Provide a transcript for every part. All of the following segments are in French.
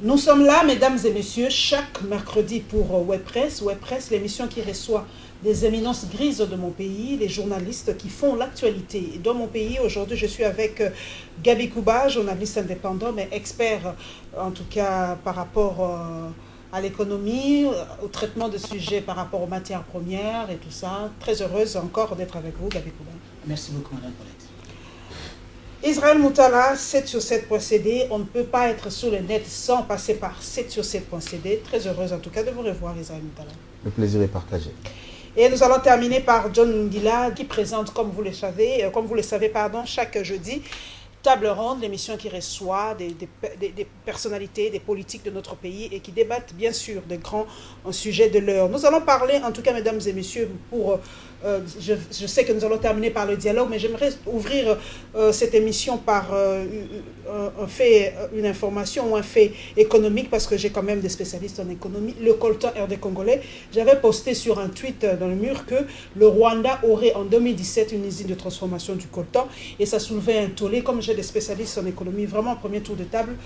Nous sommes là, mesdames et messieurs, chaque mercredi pour WebPress. WebPress, l'émission qui reçoit des éminences grises de mon pays, les journalistes qui font l'actualité. Dans mon pays, aujourd'hui, je suis avec Gaby Kouba, journaliste indépendant, mais expert, en tout cas, par rapport à l'économie, au traitement de sujets par rapport aux matières premières et tout ça. Très heureuse encore d'être avec vous, Gaby Kouba. Merci beaucoup, Madame Paulette. Israël Moutala, 7sur7.cd. On ne peut pas être sur le net sans passer par 7sur7.cd. Très heureuse en tout cas de vous revoir, Israël Moutala. Le plaisir est partagé. Et nous allons terminer par John Ngila qui présente, comme vous le savez, chaque jeudi, Table Ronde, l'émission qui reçoit des personnalités, des politiques de notre pays et qui débattent bien sûr des grands sujets de l'heure. Nous allons parler, en tout cas mesdames et messieurs, je sais que nous allons terminer par le dialogue, mais j'aimerais ouvrir cette émission par une information ou un fait économique, parce que j'ai quand même des spécialistes en économie. Le coltan RD congolais, j'avais posté sur un tweet dans le mur que le Rwanda aurait en 2017 une usine de transformation du coltan, et ça soulevait un tollé. Comme j'ai des spécialistes en économie, vraiment premier tour de table,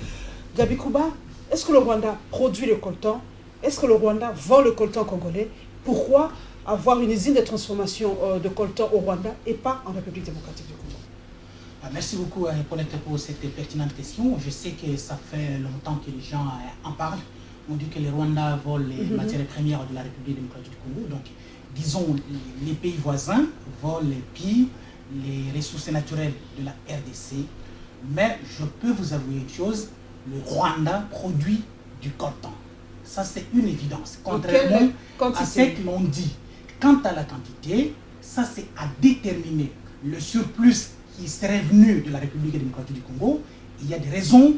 Gaby Kouba, est-ce que le Rwanda produit le coltan? Est-ce que le Rwanda vend le coltan congolais? Pourquoi avoir une usine de transformation de coltan au Rwanda et pas en République démocratique du Congo? Merci beaucoup, Paulette, pour cette pertinente question. Je sais que ça fait longtemps que les gens en parlent. On dit que le Rwanda vole les matières premières de la République démocratique du Congo. Donc, disons, les pays voisins volent les PI, les ressources naturelles de la RDC. Mais je peux vous avouer une chose, le Rwanda produit du coltan. Ça, c'est une évidence. Contrairement à ce que l'on dit. Quant à la quantité, ça c'est à déterminer. Le surplus qui serait venu de la République démocratique du Congo, il y a des raisons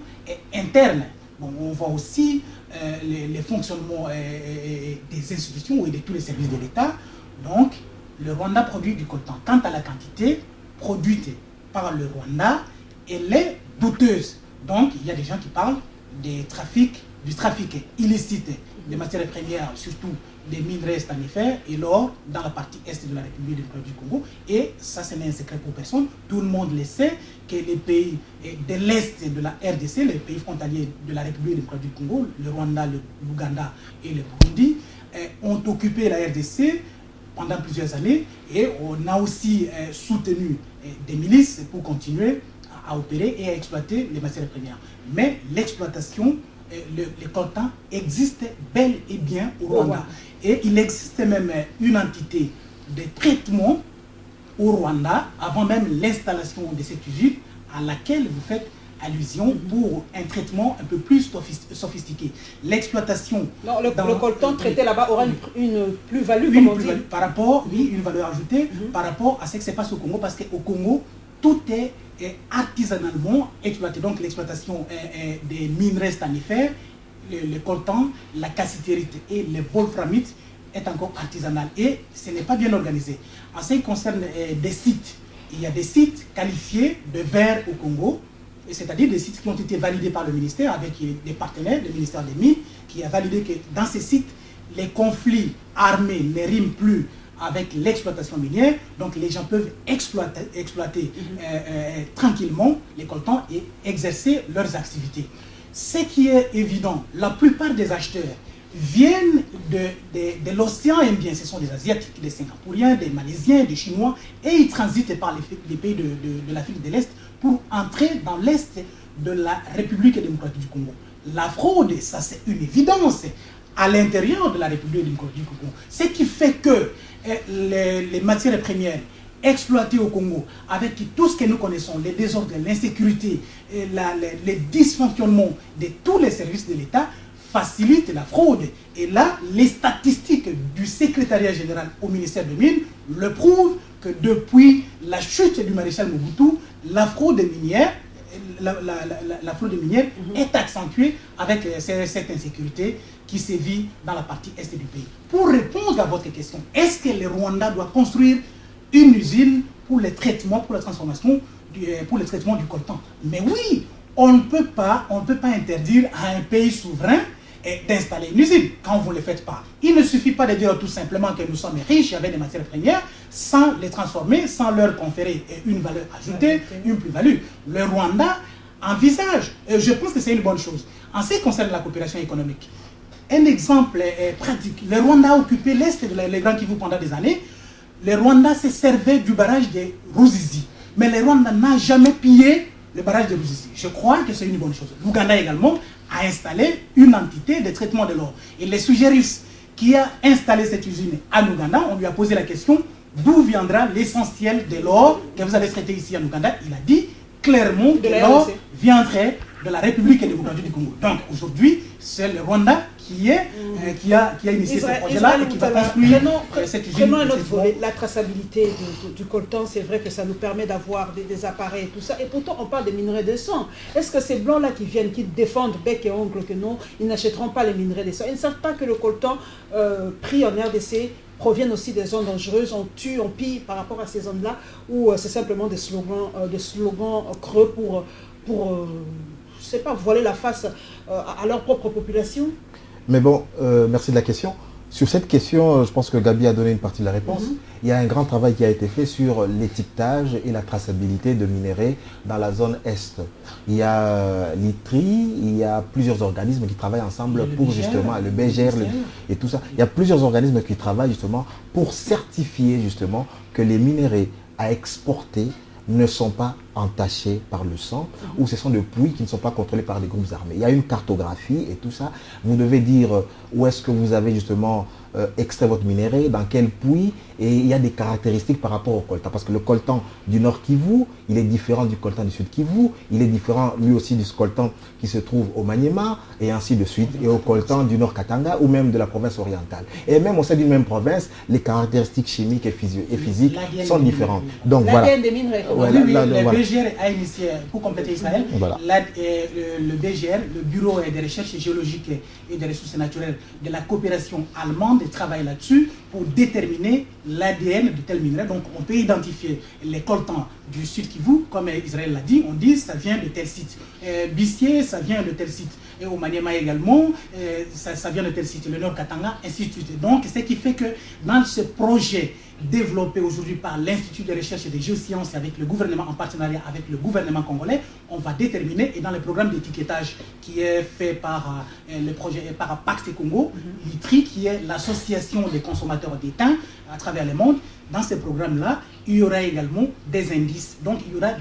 internes. Bon, on voit aussi les fonctionnements des institutions et de tous les services de l'État. Donc, le Rwanda produit du coltan. Quant à la quantité produite par le Rwanda, elle est douteuse. Donc, il y a des gens qui parlent du trafic illicite des matières premières, surtout des minerais stanifères et l'or dans la partie est de la République démocratique du Congo. Et ça, ce n'est un secret pour personne. Tout le monde le sait que les pays de l'est de la RDC, les pays frontaliers de la République démocratique du Congo, le Rwanda, l'Ouganda et le Burundi, ont occupé la RDC pendant plusieurs années et on a aussi soutenu des milices pour continuer à opérer et à exploiter les matières premières. Mais l'exploitation, le coltan existe bel et bien au Rwanda. Et il existe même une entité de traitement au Rwanda avant même l'installation de cette usine à laquelle vous faites allusion pour un traitement un peu plus sophistiqué. L'exploitation... Non, le coltan traité là-bas aura une plus-value, comme on dit. Par rapport, oui, une valeur ajoutée par rapport à ce qui se passe au Congo, parce qu'au Congo, tout est artisanalement exploité. Donc l'exploitation des minerais stanifères, le coltan, la cassitérite et le wolframite est encore artisanal et ce n'est pas bien organisé. En ce qui concerne des sites, il y a des sites qualifiés de verts au Congo, c'est-à-dire des sites qui ont été validés par le ministère avec des partenaires, le ministère des Mines, qui a validé que dans ces sites, les conflits armés ne riment plus avec l'exploitation minière, donc les gens peuvent exploiter tranquillement les coltans et exercer leurs activités. Ce qui est évident, la plupart des acheteurs viennent de l'océan Indien, ce sont des Asiatiques, des Singapouriens, des Malaisiens, des Chinois, et ils transitent par les pays de l'Afrique de l'Est pour entrer dans l'Est de la République démocratique du Congo. La fraude, ça c'est une évidence à l'intérieur de la République démocratique du Congo. Ce qui fait que les matières premières exploitées au Congo, avec tout ce que nous connaissons, les désordres, l'insécurité, les dysfonctionnements de tous les services de l'État, facilitent la fraude. Et là, les statistiques du secrétariat général au ministère des Mines le prouvent que depuis la chute du maréchal Mobutu, la fraude minière est accentuée avec cette insécurité qui sévit dans la partie est du pays. Pour répondre à votre question, est-ce que le Rwanda doit construire une usine pour le traitement, pour la transformation, pour le traitement du coltan? Mais oui, on ne peut pas interdire à un pays souverain d'installer une usine quand vous ne le faites pas. Il ne suffit pas de dire tout simplement que nous sommes riches avec des matières premières sans les transformer, sans leur conférer une valeur ajoutée, une plus-value. Le Rwanda envisage, je pense que c'est une bonne chose. En ce qui concerne la coopération économique, un exemple pratique, le Rwanda a occupé l'Est de le Grand Kivu pendant des années. Le Rwanda se servait du barrage de Ruzizi. Mais le Rwanda n'a jamais pillé le barrage de Ruzizi. Je crois que c'est une bonne chose. L'Ouganda également a installé une entité de traitement de l'or. Et le Sugerus qui a installé cette usine en Ouganda, on lui a posé la question d'où viendra l'essentiel de l'or que vous allez traiter ici en Ouganda. Il a dit clairement que l'or viendrait de la République démocratique du Congo. Donc aujourd'hui, c'est le Rwanda qui a initié ce projet-là et qui va construire cette usine. Prenons un autre volet, la traçabilité du coltan. C'est vrai que ça nous permet d'avoir des appareils et tout ça. Et pourtant, on parle des minerais de sang. Est-ce que ces blancs-là qui viennent, qui défendent bec et ongle que non, ils n'achèteront pas les minerais de sang? Ils ne savent pas que le coltan pris en RDC proviennent aussi des zones dangereuses, on tue, on pille par rapport à ces zones-là, où c'est simplement des slogans creux pour je sais pas, voiler la face à leur propre population. Mais bon, merci de la question. Sur cette question, je pense que Gabi a donné une partie de la réponse. Il y a un grand travail qui a été fait sur l'étiquetage et la traçabilité de minerais dans la zone Est. Il y a l'ITRI, il y a plusieurs organismes qui travaillent ensemble pour justement, le BGR et tout ça. Il y a plusieurs organismes qui travaillent justement pour certifier justement que les minerais à exporter ne sont pas entachés par le sang, ou ce sont des puits qui ne sont pas contrôlés par des groupes armés. Il y a une cartographie et tout ça. Vous devez dire où est-ce que vous avez justement extrait votre minerai, dans quel puits, et il y a des caractéristiques par rapport au coltan. Parce que le coltan du Nord Kivu, il est différent du coltan du Sud Kivu, il est différent lui aussi du coltan qui se trouve au Maniema, et ainsi de suite, et au coltan du Nord Katanga, ou même de la province orientale. Et même au sein d'une même province, les caractéristiques chimiques et physiques sont différentes. Donc voilà. Des minerais. Le BGR a initié, pour compléter Israël, le BGR, le Bureau des recherches géologiques et des ressources naturelles de la coopération allemande, travaille là-dessus pour déterminer l'ADN de tel minerai. Donc on peut identifier les coltans du Sud Kivu, comme Israël l'a dit, on dit ça vient de tel site. Bissier, ça vient de tel site. Et au Maniema également, ça vient de tel site. Le Nord Katanga, ainsi de suite. Donc ce qui fait que dans ce projet développé aujourd'hui par l'Institut de recherche et des géosciences avec le gouvernement, en partenariat avec le gouvernement congolais, on va déterminer, et dans le programme d'étiquetage qui est fait par le projet par Pax Congo, l'ITRI, qui est l'association des consommateurs d'étain à travers le monde, dans ce programme-là, il y aura également des indices. Donc il y aura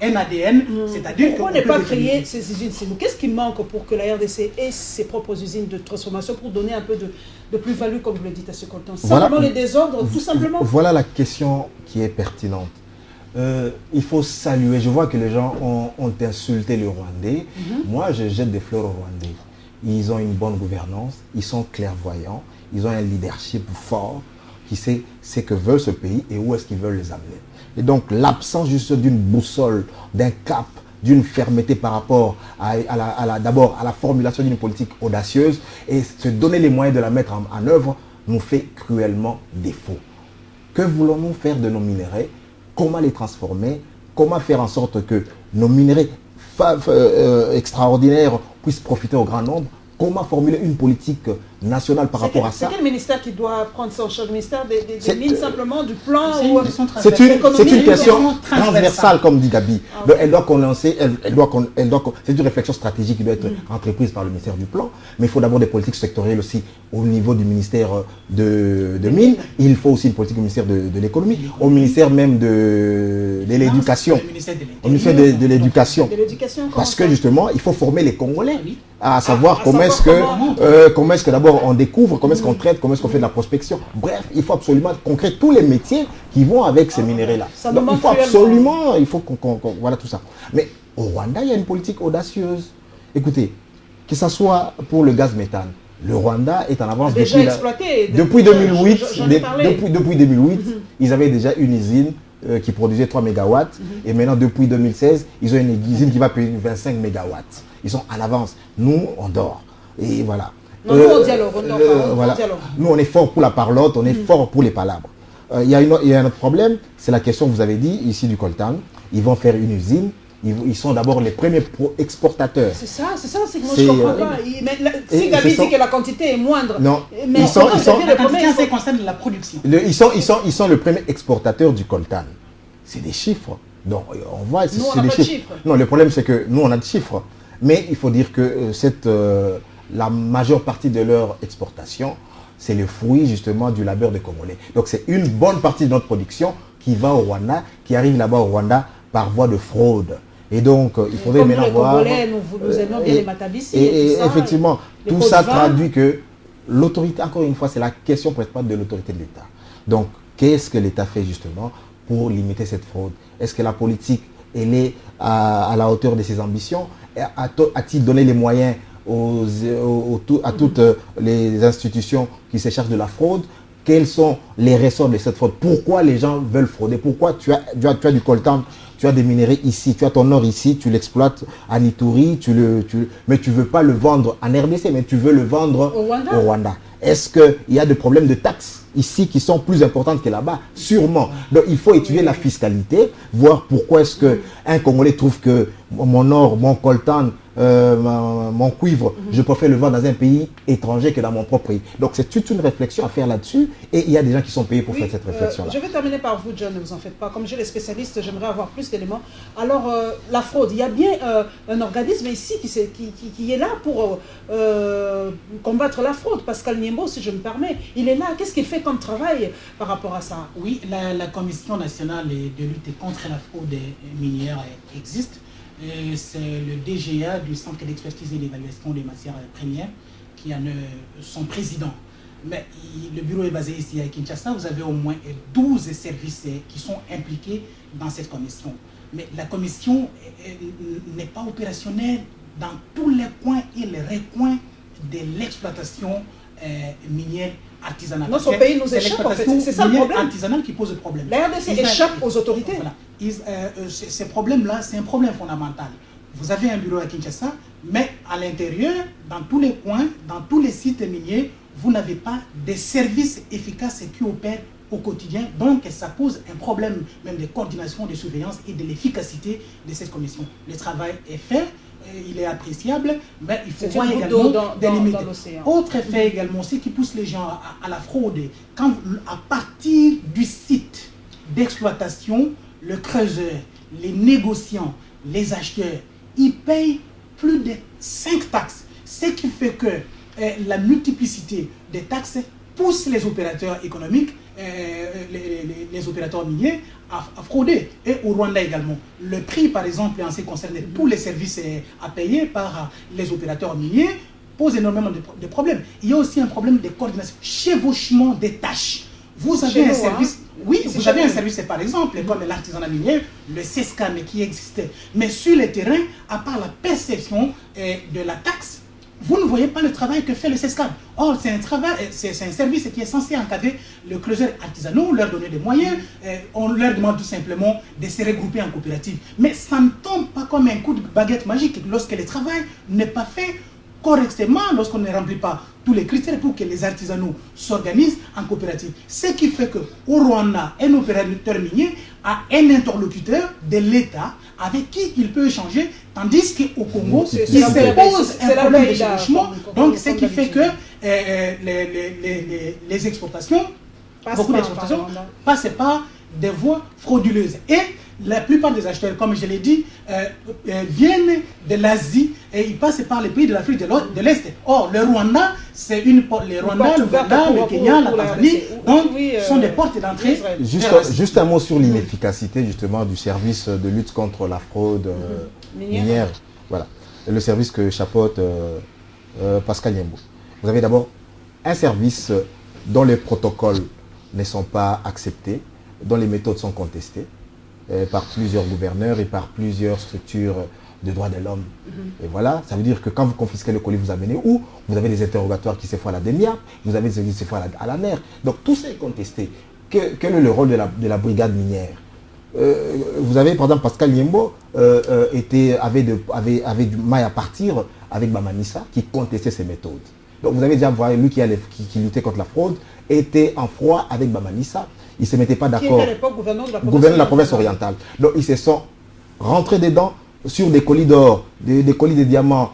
un ADN, c'est-à-dire pourquoi ne pas créer ces usines? Qu'est-ce qui manque pour que la RDC ait ses propres usines de transformation pour donner un peu de plus-value, comme vous le dites, à ce coltan? Simplement les désordres, tout simplement. Voilà la question qui est pertinente. Il faut saluer, je vois que les gens ont insulté le Rwandais. Moi, je jette des fleurs aux Rwandais. Ils ont une bonne gouvernance, ils sont clairvoyants, ils ont un leadership fort qui sait ce que veut ce pays et où est-ce qu'ils veulent les amener. Et donc, l'absence juste d'une boussole, d'un cap, d'une fermeté par rapport d'abord à la formulation d'une politique audacieuse et se donner les moyens de la mettre en œuvre nous fait cruellement défaut. Que voulons-nous faire de nos minerais? Comment les transformer? Comment faire en sorte que nos minerais extraordinaires puissent profiter au grand nombre? Comment formuler une politique nationale par rapport à ça? C'est quel ministère qui doit prendre ça en charge? Le ministère des mines, simplement, du plan? C'est une question transversale, comme dit Gabi. Donc, elle doit commencer, c'est une réflexion stratégique qui doit être entreprise par le ministère du plan, mais il faut d'abord des politiques sectorielles aussi au niveau du ministère de mines. Il faut aussi une politique au ministère de l'économie, au ministère même de l'éducation. Au ministère de l'éducation. Parce que justement, il faut former les Congolais à savoir comment est-ce que d'abord on découvre, comment est-ce qu'on traite, comment est-ce qu'on fait de la prospection. Bref, il faut absolument qu'on crée tous les métiers qui vont avec ces minéraux-là. Il faut absolument, voilà tout ça. Mais au Rwanda, il y a une politique audacieuse. Écoutez, que ce soit pour le gaz méthane, le Rwanda est en avance depuis 2008. Depuis 2008, ils avaient déjà une usine qui produisait 3 MW. Et maintenant, depuis 2016, ils ont une usine qui va payer 25 MW. Ils sont en avance. Nous, on dort. Et voilà. Non, nous, on dialogue. Voilà. Nous, on est fort pour la parlotte, on est fort pour les palabres. Il y a un autre problème, c'est la question que vous avez dit ici du coltan. Ils vont faire une usine. Ils sont d'abord les premiers exportateurs. C'est ça, c'est que moi je ne comprends pas. Si Gabi dit que la quantité est moindre, non, mais ils sont la quantité, ça concerne la production. Ils sont le premier exportateur du coltan. C'est des chiffres. Donc, on voit, nous, on n'a pas de chiffres. Non, le problème, c'est que nous, on a des chiffres. Mais il faut dire que la majeure partie de leur exportation, c'est le fruit, justement, du labeur des Congolais. Donc, c'est une bonne partie de notre production qui va au Rwanda, qui arrive là-bas au Rwanda par voie de fraude. Et donc, il faudrait comme maintenant voir... Congolais, nous aimons bien les matabici et ça, effectivement, tout ça traduit que l'autorité, encore une fois, c'est la question principale de l'autorité de l'État. Donc, qu'est-ce que l'État fait justement pour limiter cette fraude? Est-ce que la politique, elle est à la hauteur de ses ambitions? A-t-il donné les moyens à toutes les institutions qui se chargent de la fraude? Quels sont les ressorts de cette fraude? Pourquoi les gens veulent frauder? Pourquoi tu as du coltan, tu as des minéraux ici, tu as ton or ici, tu l'exploites à Ituri, mais tu ne veux pas le vendre en RDC, mais tu veux le vendre au Rwanda. Est-ce qu'il y a des problèmes de taxes ici qui sont plus importantes que là-bas? Sûrement. Donc il faut étudier la fiscalité, voir pourquoi est-ce qu'un Congolais trouve que mon or, mon coltan, mon cuivre, je préfère le vendre dans un pays étranger que dans mon propre pays. Donc c'est toute une réflexion à faire là-dessus et il y a des gens qui sont payés pour faire cette réflexion-là. Je vais terminer par vous, John, ne vous en faites pas. Comme j'ai les spécialistes, j'aimerais avoir plus d'éléments. Alors, la fraude, il y a bien un organisme ici qui est là pour combattre la fraude. Pascal Niembo, si je me permets, il est là. Qu'est-ce qu'il fait comme travail par rapport à ça? Oui, la Commission nationale de lutte contre la fraude minière existe. C'est le DGA du Centre d'expertise et d'évaluation des matières premières qui en est son président. Mais le bureau est basé ici à Kinshasa. Vous avez au moins 12 services qui sont impliqués dans cette commission. Mais la commission n'est pas opérationnelle dans tous les coins et les recoins de l'exploitation minière artisanale. Notre pays nous échappe, en fait. C'est ça le problème. Artisanale qui pose le problème. La RDC échappe aux autorités. Voilà. Ce problème-là, c'est un problème fondamental. Vous avez un bureau à Kinshasa, mais à l'intérieur, dans tous les coins, dans tous les sites miniers, vous n'avez pas de services efficaces qui opèrent au quotidien. Donc, ça pose un problème même de coordination, de surveillance et de l'efficacité de cette commission. Le travail est fait, il est appréciable, mais il faut voir également des limites. Autre effet également, c'est qui pousse les gens à la fraude. Quand, à partir du site d'exploitation, le creuseur, les négociants, les acheteurs, ils payent plus de 5 taxes. Ce qui fait que la multiplicité des taxes pousse les opérateurs économiques, les opérateurs miniers, à frauder. Et au Rwanda également. Le prix, par exemple, en ce qui concerne tous les services à payer par les opérateurs miniers, pose énormément de problèmes. Il y a aussi un problème de coordination, chevauchement des tâches. Vous avez un service, oui, vous avez un service, par exemple, comme l'artisanat minier, le CESCAM qui existait. Mais sur le terrain, à part la perception de la taxe, vous ne voyez pas le travail que fait le CESCAM. Or, c'est un service qui est censé encadrer le creuseur artisanaux, leur donner des moyens. On leur demande tout simplement de se regrouper en coopérative. Mais ça ne tombe pas comme un coup de baguette magique lorsque le travail n'est pas fait correctement, lorsqu'on ne remplit pas tous les critères pour que les artisanaux s'organisent en coopérative. Ce qui fait qu'au Rwanda, un opérateur minier a un interlocuteur de l'État avec qui il peut échanger, tandis qu'au Congo, il se pose un problème de chevauchement. Donc, ce qui fait que les exportations, beaucoup d'exportations, passent par des voies frauduleuses. Et la plupart des acheteurs, comme je l'ai dit, viennent de l'Asie et ils passent par les pays de l'Afrique de l'Est. Or, le Rwanda, c'est le Rwanda, le Kenya, la Tanzanie, donc sont des portes d'entrée. Juste un mot sur l'inefficacité justement du service de lutte contre la fraude minière. Voilà, le service que chapeaute Pascal Niembo. Vous avez d'abord un service dont les protocoles ne sont pas acceptés, dont les méthodes sont contestées par plusieurs gouverneurs et par plusieurs structures de droits de l'homme. Et voilà, ça veut dire que quand vous confisquez le colis, vous amenez où? Vous avez des interrogatoires qui se font à la DEMIAP, vous avez des qui se font à la NER. Donc tout ça est contesté. Quel est le rôle de la brigade minière? Vous avez par exemple Pascal Niembo avait du mal à partir avec Bamanissa qui contestait ses méthodes. Donc vous avez déjà vu lui qui luttait contre la fraude, était en froid avec Bamanissa. Ils ne se mettaient pas d'accord. Qui était à l'époque gouverneur de la province orientale. Donc ils se sont rentrés dedans sur des colis d'or, des colis de diamants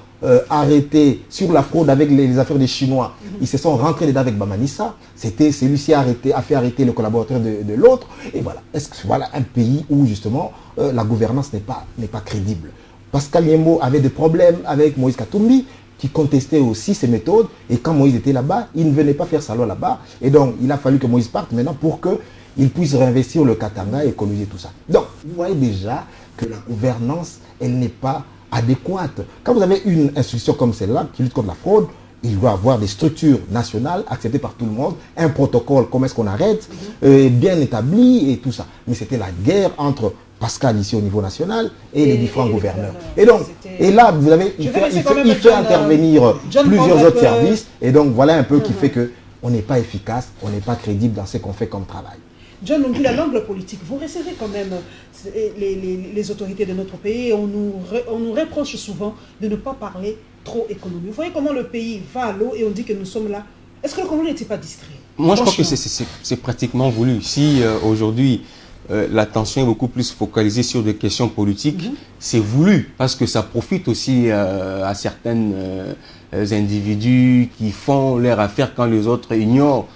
arrêté sur la fraude avec les affaires des Chinois. Ils se sont rentrés dedans avec Bamanissa. Celui-ci a fait arrêter le collaborateur de l'autre. Et voilà. Est-ce que voilà un pays où justement la gouvernance n'est pas crédible? Pascal Nyembo avait des problèmes avec Moïse Katumbi, qui contestait aussi ses méthodes. Et quand Moïse était là-bas, il ne venait pas faire sa loi là-bas. Et donc, il a fallu que Moïse parte maintenant pour qu'il puisse réinvestir le Katanga et coloniser tout ça. Donc, vous voyez déjà que la gouvernance, elle n'est pas adéquate. Quand vous avez une institution comme celle-là qui lutte contre la fraude, il doit avoir des structures nationales acceptées par tout le monde, un protocole, comment est-ce qu'on arrête, bien établi et tout ça. Mais c'était la guerre entre Pascal ici au niveau national et les différents gouverneurs. Et donc, et là, vous avez, il fait intervenir plusieurs autres services. Et donc, voilà un peu qui fait qu'on n'est pas efficace, on n'est pas crédible dans ce qu'on fait comme travail. John Lungula, l'angle politique, vous recevez quand même les autorités de notre pays et on nous reproche souvent de ne pas parler trop économie. Vous voyez comment le pays va à l'eau et on dit que nous sommes là. Est-ce que le Congo n'était pas distrait? Moi, je crois que c'est pratiquement voulu. Si aujourd'hui, l'attention est beaucoup plus focalisée sur des questions politiques, c'est voulu parce que ça profite aussi à certains individus qui font leur affaire quand les autres ignorent.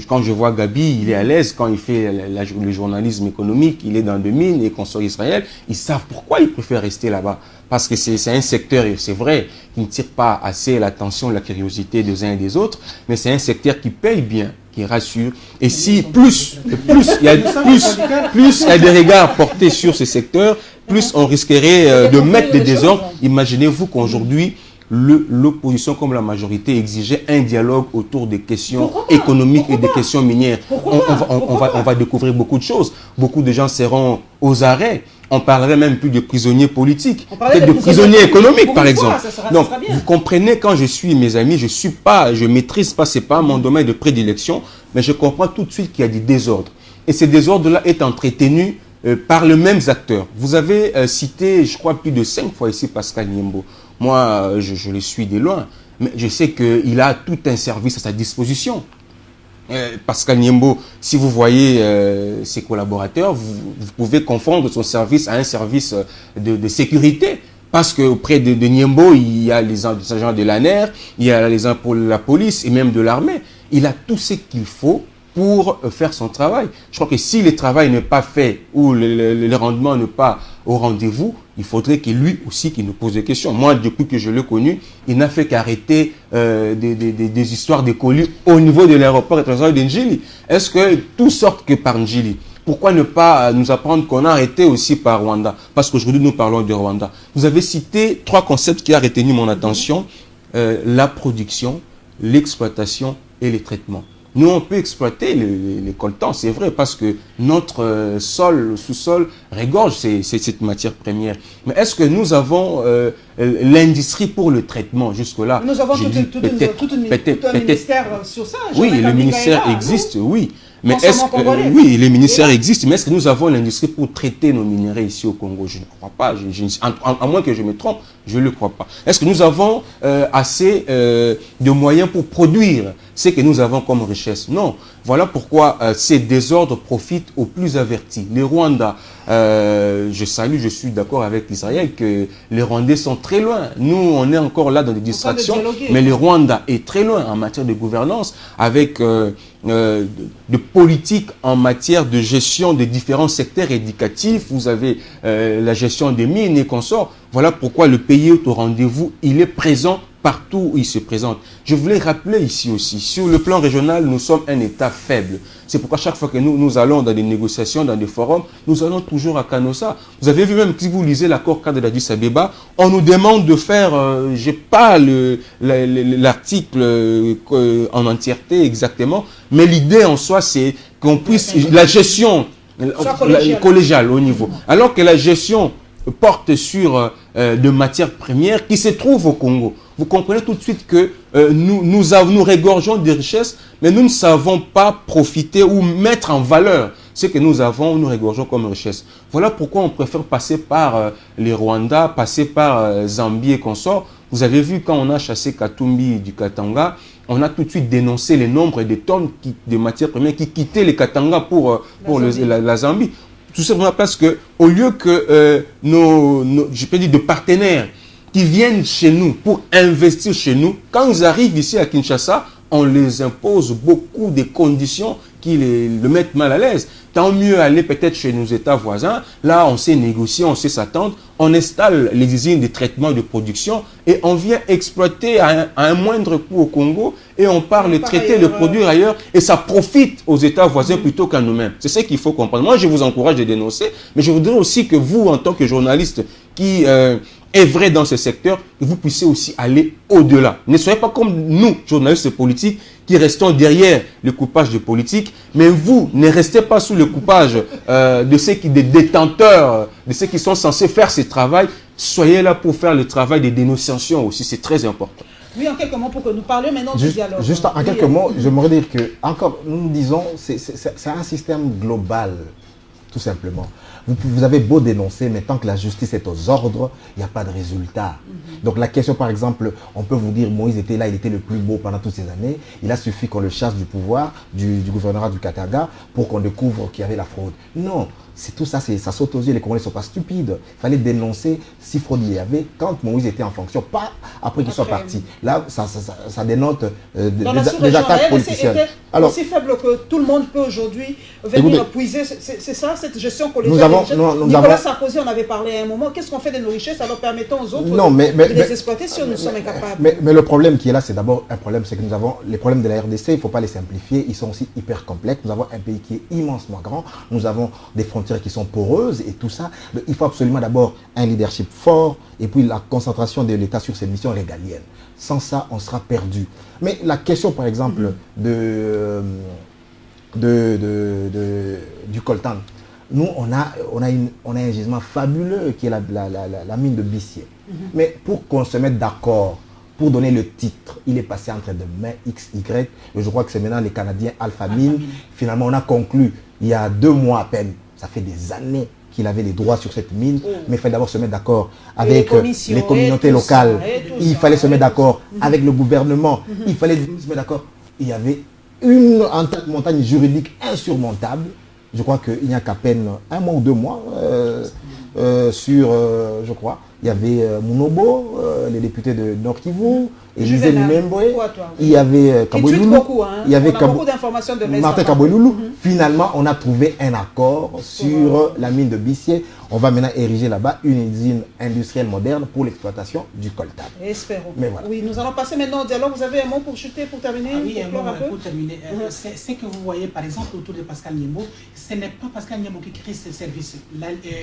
Quand je vois Gabi, il est à l'aise quand il fait le journalisme économique, il est dans des mines et consort Israël, ils savent pourquoi ils préfèrent rester là-bas. Parce que c'est un secteur, c'est vrai, qui ne tire pas assez l'attention, la curiosité des uns et des autres, mais c'est un secteur qui paye bien, qui rassure. Et si plus il y a des regards portés sur ce secteur, plus on risquerait de mettre des désordres. Imaginez-vous qu'aujourd'hui, l'opposition comme la majorité exigeait un dialogue autour des questions économiques et des questions minières. On va découvrir beaucoup de choses. Beaucoup de gens seront aux arrêts. On parlerait même plus de prisonniers politiques, peut-être de prisonniers économiques par exemple. Donc vous comprenez, quand je suis, mes amis, je maîtrise pas, c'est pas mon domaine de prédilection, mais je comprends tout de suite qu'il y a des désordres. Et ces désordres-là est entretenu par les mêmes acteurs. Vous avez cité, je crois, plus de 5 fois ici Pascal Nyembo. Moi, je le suis de loin, mais je sais qu'il a tout un service à sa disposition. Pascal Nyembo, si vous voyez ses collaborateurs, vous pouvez confondre son service à un service de sécurité. Parce qu'auprès de Nyembo, il y a les agents de l'ANER, il y a les agents pour la police et même de l'armée. Il a tout ce qu'il faut pour faire son travail. Je crois que si le travail n'est pas fait ou le rendement n'est pas au rendez-vous, il faudrait que lui aussi qu'il nous pose des questions. Moi, depuis que je l'ai connu, il n'a fait qu'arrêter des histoires de colis au niveau de l'aéroport international de Njili. Est-ce que tout sort que par Njili? Pourquoi ne pas nous apprendre qu'on a arrêté aussi par Rwanda? Parce qu'aujourd'hui, nous parlons de Rwanda. Vous avez cité 3 concepts qui ont retenu mon attention. La production, l'exploitation et les traitements. Nous, on peut exploiter les coltans, c'est vrai, parce que notre sous-sol regorge cette matière première. Mais est-ce que nous avons l'industrie pour le traitement jusque-là? Nous avons tout un ministère sur ça. Oui, le ministère existe, oui. Mais oui, les ministères existent, mais est-ce que nous avons l'industrie pour traiter nos minerais ici au Congo? Je ne crois pas. À moins que je me trompe, je ne le crois pas. Est-ce que nous avons assez de moyens pour produire ce que nous avons comme richesse? Non. Voilà pourquoi ces désordres profitent aux plus avertis. Les Rwandais, je suis d'accord avec Israël que les Rwandais sont très loin. Nous, on est encore là dans des distractions, mais les Rwandais est très loin en matière de gouvernance, avec de politique en matière de gestion des différents secteurs éducatifs. Vous avez la gestion des mines et consorts. Voilà pourquoi le pays est au rendez-vous. Il est présent partout où il se présente. Je voulais rappeler ici aussi, sur le plan régional, nous sommes un État faible. C'est pourquoi chaque fois que nous allons dans des négociations, dans des forums, nous allons toujours à Canossa. Vous avez vu même, si vous lisez l'accord cadre d'Addis Abeba, on nous demande de faire, j'ai pas l'article en entièreté exactement, mais l'idée en soi, c'est qu'on puisse, la gestion collégiale au niveau. Alors que la gestion porte sur de matières premières qui se trouvent au Congo. Vous comprenez tout de suite que nous regorgeons des richesses, mais nous ne savons pas profiter ou mettre en valeur ce que nous avons, nous regorgeons comme richesse. Voilà pourquoi on préfère passer par les Rwandais, passer par Zambie et consorts. Vous avez vu quand on a chassé Katumbi du Katanga, on a tout de suite dénoncé les nombres de tonnes de matières premières qui quittaient les Katanga pour la Zambie. Tout simplement parce que, au lieu que je peux dire, de partenaires qui viennent chez nous pour investir chez nous, quand ils arrivent ici à Kinshasa, on les impose beaucoup de conditions qui le mettent mal à l'aise. Tant mieux aller peut-être chez nos États voisins. Là, on sait négocier, on sait s'attendre. On installe les usines de traitement de production et on vient exploiter à un moindre coût au Congo et on part le traiter, le produire ailleurs et ça profite aux États voisins plutôt qu'à nous-mêmes. C'est ce qu'il faut comprendre. Moi, je vous encourage de dénoncer, mais je voudrais aussi que vous, en tant que journaliste qui œuvrez dans ce secteur, que vous puissiez aussi aller au-delà. Ne soyez pas comme nous, journalistes politiques, qui restons derrière le coupage de politique, mais vous, ne restez pas sous le coupage des détenteurs, de ceux qui sont censés faire ce travail. Soyez là pour faire le travail de dénonciation aussi, c'est très important. Oui, en quelques mots pour que nous parlions maintenant du dialogue. Juste en quelques mots, j'aimerais dire que, encore, nous disons, c'est un système global, tout simplement. Vous avez beau dénoncer, mais tant que la justice est aux ordres, il n'y a pas de résultat. Donc la question, par exemple, on peut vous dire, Moïse était là, il était le plus beau pendant toutes ces années. Il a suffi qu'on le chasse du pouvoir, du gouvernorat du Katanga, pour qu'on découvre qu'il y avait la fraude. Non, c'est tout ça, ça saute aux yeux. Les Congolais ne sont pas stupides. Il fallait dénoncer si fraude il y avait quand Moïse était en fonction, pas après qu'il soit parti. Là, ça dénote des attaques politiciennes. Alors, aussi faible que tout le monde peut aujourd'hui venir puiser. C'est ça, cette gestion collégiale. Nicolas Sarkozy en avait parlé à un moment. Qu'est-ce qu'on fait de nos richesses? Alors permettons aux autres de les exploiter si nous sommes incapables. Mais le problème qui est là, c'est d'abord un problème, c'est que nous avons les problèmes de la RDC, il ne faut pas les simplifier, ils sont aussi hyper complexes. Nous avons un pays qui est immensement grand, nous avons des frontières qui sont poreuses et tout ça. Il faut absolument d'abord un leadership fort et puis la concentration de l'État sur ses missions régaliennes. Sans ça, on sera perdu. Mais la question, par exemple, du coltan, nous, on a un gisement fabuleux qui est la mine de Bissier. Mais pour qu'on se mette d'accord, pour donner le titre, il est passé entre des mains X, Y. Et je crois que c'est maintenant les Canadiens Alpha Mine. Finalement, on a conclu il y a 2 mois à peine. Ça fait des années qu'il avait les droits sur cette mine. Mais il fallait d'abord se mettre d'accord avec les communautés locales. Il fallait se mettre d'accord avec le gouvernement. Il fallait se mettre d'accord. Il y avait une montagne juridique insurmontable. Je crois qu'il n'y a qu'à peine 1 mois ou 2 mois je crois, il y avait Munobo, les députés de Nord Kivu, Élisée Lumembwe, il y avait Kaboiloulou, il y avait Martin Kaboiloulou. Finalement, on a trouvé un accord sur la mine de Bissier. On va maintenant ériger là-bas une usine industrielle moderne pour l'exploitation du coltan. Espérons. Mais voilà. Oui, nous allons passer maintenant au dialogue. Vous avez un mot pour chuter, pour terminer? Oui, un mot pour terminer. C'est que vous voyez, par exemple, autour de Pascal Niembo, ce n'est pas Pascal Niembo qui crée ce service.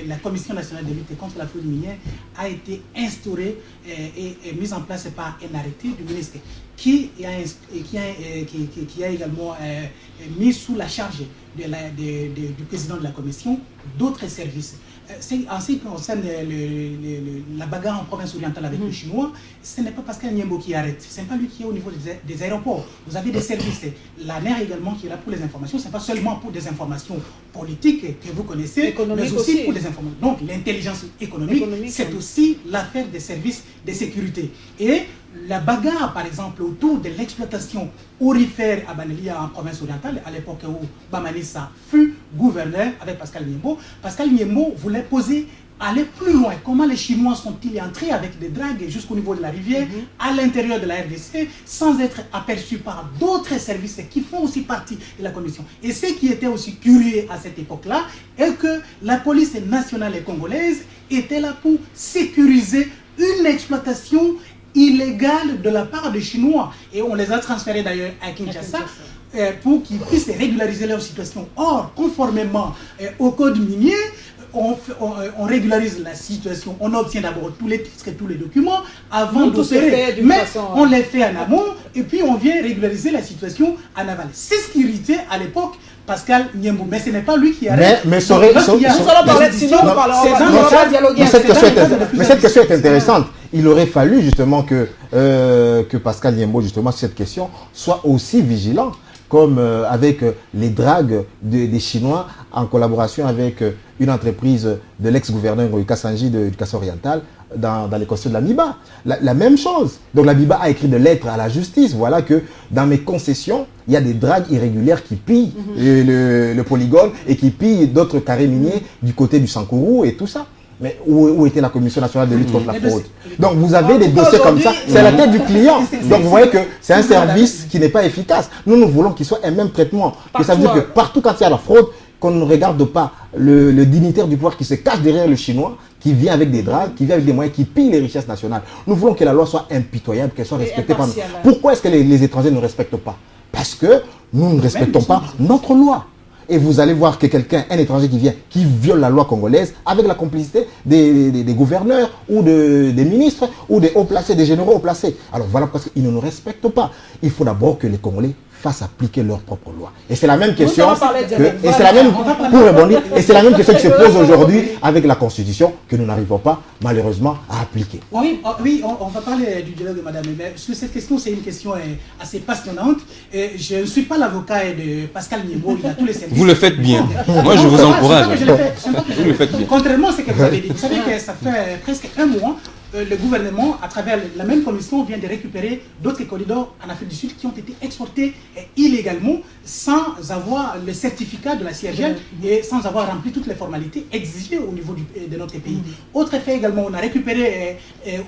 La Commission nationale de lutte contre la fraude minière a été instaurée et mise en place par un arrêté du ministre qui a également mis sous la charge du président de la commission d'autres services. En ce qui concerne la bagarre en province orientale avec les Chinois, ce n'est pas Pascal Niembo qui arrête, ce n'est pas lui qui est au niveau des aéroports. Vous avez des services, la NER également qui est là pour les informations, ce n'est pas seulement pour des informations politiques que vous connaissez, mais aussi pour des informations. Donc l'intelligence économique c'est aussi l'affaire des services de sécurité. Et la bagarre, par exemple, autour de l'exploitation aurifère à Banelia en province orientale, à l'époque où Bamanissa fut gouverneur avec Pascal Niembo, Pascal Niembo voulait aller plus loin. Comment les Chinois sont-ils entrés avec des dragues jusqu'au niveau de la rivière, à l'intérieur de la RDC, sans être aperçus par d'autres services qui font aussi partie de la commission. Et ce qui était aussi curieux à cette époque-là est que la police nationale congolaise était là pour sécuriser une exploitation illégale de la part des Chinois. Et on les a transférés d'ailleurs à Kinshasa pour qu'ils puissent régulariser leur situation. Or, conformément au code minier, on régularise la situation, on obtient d'abord tous les titres et tous les documents avant d'opérer, mais on les fait en amont et puis on vient régulariser la situation en aval. C'est ce qui irritait à l'époque Pascal Niembo, mais ce n'est pas lui qui arrête. Mais cette question est intéressante. Il aurait fallu justement que Pascal Niembo, justement, sur cette question, soit aussi vigilant, comme avec les dragues des Chinois, en collaboration avec une entreprise de l'ex-gouverneur Kassanji de l'éducation orientale, dans les concessions de la MIBA. La même chose. Donc la MIBA a écrit des lettres à la justice. Voilà que dans mes concessions, il y a des dragues irrégulières qui pillent le polygone et qui pillent d'autres carrés miniers du côté du Sankourou et tout ça. Mais où était la Commission nationale de lutte contre la fraude? Donc vous avez des dossiers comme ça, c'est la tête du client. Donc vous voyez que c'est un service qui n'est pas efficace. Nous voulons qu'il soit un même traitement. Et ça veut dire que partout quand il y a la fraude, qu'on ne regarde pas le dignitaire du pouvoir qui se cache derrière le chinois, qui vient avec des draps, qui vient avec des moyens, qui pille les richesses nationales. Nous voulons que la loi soit impitoyable, qu'elle soit respectée par nous. Pourquoi est-ce que les étrangers ne respectent pas? Parce que nous ne respectons pas notre loi. Et vous allez voir que quelqu'un, un étranger qui vient, qui viole la loi congolaise avec la complicité des gouverneurs ou des ministres ou des hauts placés, des généraux hauts placés. Alors voilà parce qu'ils ne nous respectent pas. Il faut d'abord que les Congolais fassent appliquer leur propre loi. Et c'est la même question et c'est la même question qui se pose aujourd'hui avec la Constitution que nous n'arrivons pas malheureusement à appliquer. Oui, on va parler du dialogue de Madame, mais cette question c'est une question assez passionnante. Et je ne suis pas l'avocat de Pascal Niembo, il a tous les services. Vous le faites bien. Moi je vous encourage. Vous le faites bien. Contrairement à ce que vous avez dit, vous savez que ça fait presque un mois. Le gouvernement, à travers la même commission, vient de récupérer d'autres corridors en Afrique du Sud qui ont été exportés illégalement sans avoir le certificat de la CIRGL et sans avoir rempli toutes les formalités exigées au niveau de notre pays. Autre fait également, on a récupéré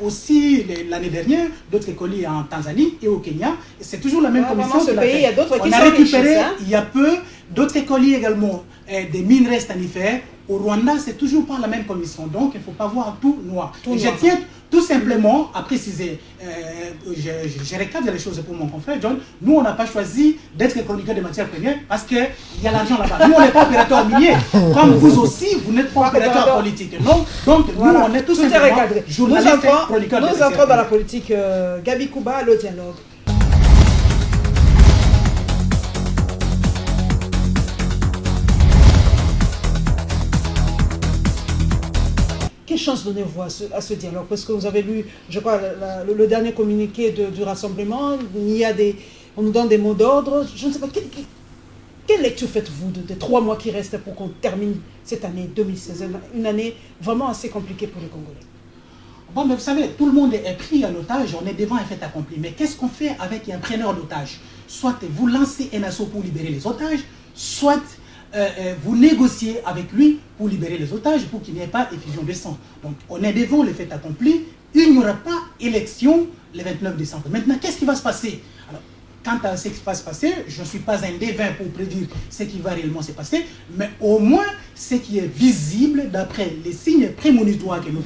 aussi l'année dernière d'autres colis en Tanzanie et au Kenya. C'est toujours la même commission. Ce pays, il y a d'autres qui on a récupéré il y a peu d'autres colis également des minerais stanifères. Au Rwanda, c'est toujours pas la même commission, donc il ne faut pas voir tout noir. Je tiens tout simplement à préciser, je recadre les choses pour mon confrère John, nous on n'a pas choisi d'être chroniqueur de matières premières parce qu'il y a l'argent là-bas. Nous on n'est pas opérateur minier, comme vous aussi, vous n'êtes pas opérateur politique. Non, donc voilà. Nous on est tout simplement journaliste chroniqueur de matières premières. Nous entrons dans la politique. Gabi Kouba, le dialogue. Quelle chance donnez-vous à ce dialogue? Parce que vous avez lu, je crois, le dernier communiqué du rassemblement, on nous donne des mots d'ordre. Je ne sais pas, quelle lecture faites-vous des 3 mois qui restent pour qu'on termine cette année 2016, une année vraiment assez compliquée pour les Congolais? Bon, mais vous savez, tout le monde est pris en otage, on est devant un fait accompli. Mais qu'est-ce qu'on fait avec un preneur d'otages? Soit vous lancez un assaut pour libérer les otages, soit vous négociez avec lui pour libérer les otages, pour qu'il n'y ait pas effusion de sang. Donc, on est devant le fait accompli. Il n'y aura pas élection le 29 décembre. Maintenant, qu'est-ce qui va se passer? Alors, quant à ce qui va se passer, je ne suis pas un devin pour prédire ce qui va réellement se passer, mais au moins, ce qui est visible, d'après les signes prémonitoires que nous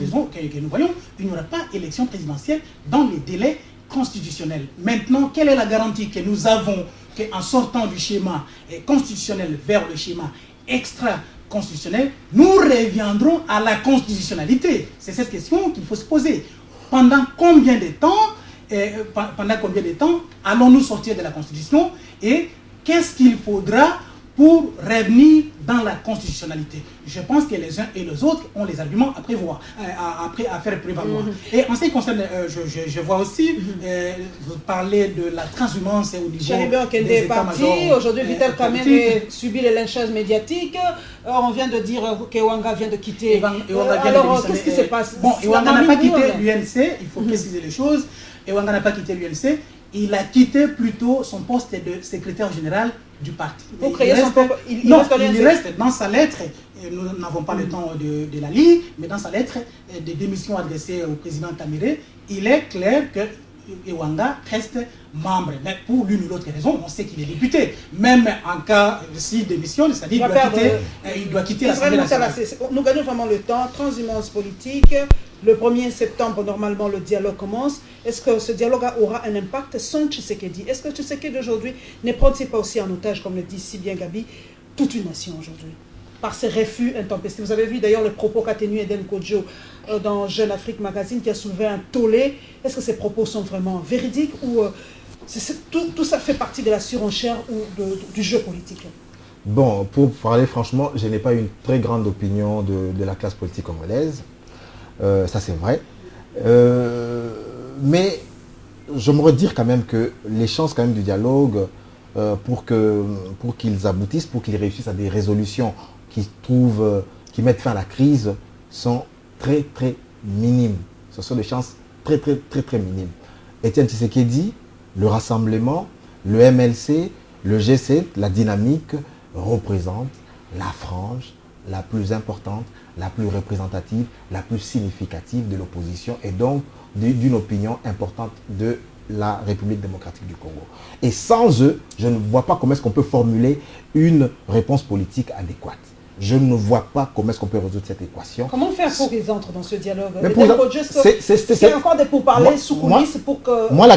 voyons, il n'y aura pas élection présidentielle dans les délais constitutionnels. Maintenant, quelle est la garantie que nous avons qu'en sortant du schéma constitutionnel vers le schéma extra-constitutionnel, nous reviendrons à la constitutionnalité? C'est cette question qu'il faut se poser. Pendant combien de temps allons-nous sortir de la Constitution et qu'est-ce qu'il faudra pour revenir dans la constitutionnalité? Je pense que les uns et les autres ont les arguments à prévoir, à faire prévaloir. Et en ce qui concerne, je vois aussi, vous parlez de la transhumance au niveau des États-majors. Aujourd'hui, Vital Kamerhe subit les lynchages médiatiques. On vient de dire que Ewanga vient de quitter. Alors, qu'est-ce qui se passe? Bon, Ewanga n'a pas quitté l'UNC, il faut préciser les choses. Ewanga n'a pas quitté l'UNC. Il a quitté plutôt son poste de secrétaire général du parti. Il reste dans sa lettre, nous n'avons pas le temps de la lire, mais dans sa lettre de démission adressée au président Kamerhe, il est clair que Ewanga reste membre. Mais pour l'une ou l'autre raison, on sait qu'il est député. Même en cas s'il démissionne, c'est-à-dire qu'il doit quitter l'Assemblée nationale. Nous gagnons vraiment le temps. Transhumance politique. Le 1er septembre, normalement, le dialogue commence. Est-ce que ce dialogue aura un impact sans Tshisekedi? Est-ce que Tshisekedi d'aujourd'hui ne prend-il pas aussi en otage, comme le dit si bien Gabi, toute une nation aujourd'hui, par ses refus intempestifs? Vous avez vu d'ailleurs le propos qu'a tenu Eden Kodjo dans Jeune Afrique Magazine, qui a soulevé un tollé. Est-ce que ces propos sont vraiment véridiques ou tout ça fait partie de la surenchère ou du jeu politique? Bon, pour parler franchement, je n'ai pas une très grande opinion de la classe politique congolaise. Ça c'est vrai. Mais j'aimerais dire quand même que les chances quand même du dialogue pour qu'ils aboutissent, pour qu'ils réussissent à des résolutions qui mettent fin à la crise sont très très minimes. Ce sont des chances très très très très minimes. Etienne Tshisekedi, le rassemblement, le MLC, le G7, la dynamique représentent la frange la plus importante, la plus représentative, la plus significative de l'opposition et donc d'une opinion importante de la République démocratique du Congo. Et sans eux, je ne vois pas comment est-ce qu'on peut formuler une réponse politique adéquate. Je ne vois pas comment est-ce qu'on peut résoudre cette équation. Comment faire pour qu'ils entrent dans ce dialogue? C'est encore des pourparlers sous coulisses pour que... Moi, la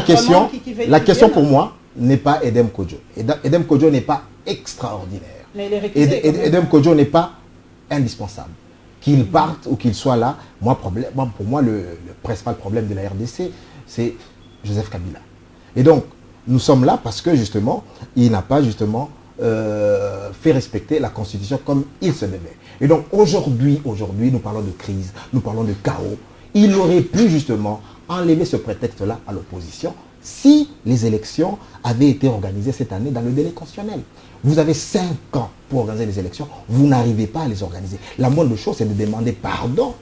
question pour moi n'est pas Edem Kodjo. Edem Kodjo n'est pas extraordinaire. Mais il est récusé. Edem Kodjo n'est pas indispensable. Qu'il parte ou qu'il soit là, pour moi, le principal problème de la RDC, c'est Joseph Kabila. Et donc, nous sommes là parce que, justement, il n'a pas, justement, fait respecter la Constitution comme il se devait. Et donc, aujourd'hui, nous parlons de crise, nous parlons de chaos. Il aurait pu, justement, enlever ce prétexte-là à l'opposition si les élections avaient été organisées cette année dans le délai constitutionnel. Vous avez 5 ans pour organiser les élections, vous n'arrivez pas à les organiser. La moindre chose, c'est de demander pardon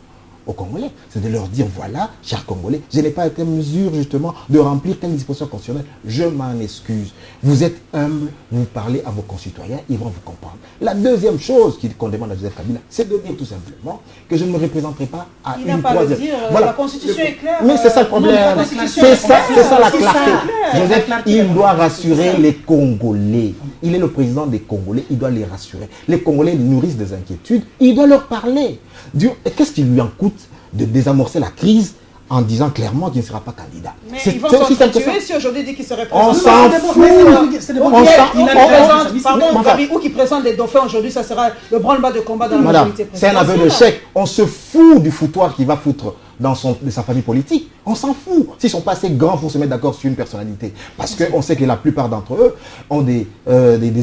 aux Congolais. C'est de leur dire, voilà, chers Congolais, je n'ai pas été en mesure justement de remplir telle disposition constitutionnelle. Je m'en excuse. Vous êtes humble, vous parlez à vos concitoyens, ils vont vous comprendre. La deuxième chose qu'on demande à Joseph Kabila, c'est de dire tout simplement que je ne me représenterai pas à une troisième. Voilà. La Constitution est claire. Mais c'est ça le problème. C'est ça la clarté. Joseph, il doit rassurer les Congolais. Il est le président des Congolais, il doit les rassurer. Les Congolais nourrissent des inquiétudes, il doit leur parler. Qu'est-ce qui lui en coûte de désamorcer la crise en disant clairement qu'il ne sera pas candidat? Mais ils vont s'entretuer si aujourd'hui dit qu'il se représente. On s'en fout. Ou qui présente les dauphins aujourd'hui, ça sera le branle-bas de combat dans la majorité présidentielle. C'est un aveu de chèque. On se fout du foutoir qui va foutre de sa famille politique. On s'en fout. S'ils sont pas assez grands pour se mettre d'accord sur une personnalité. Parce qu'on sait que la plupart d'entre eux ont des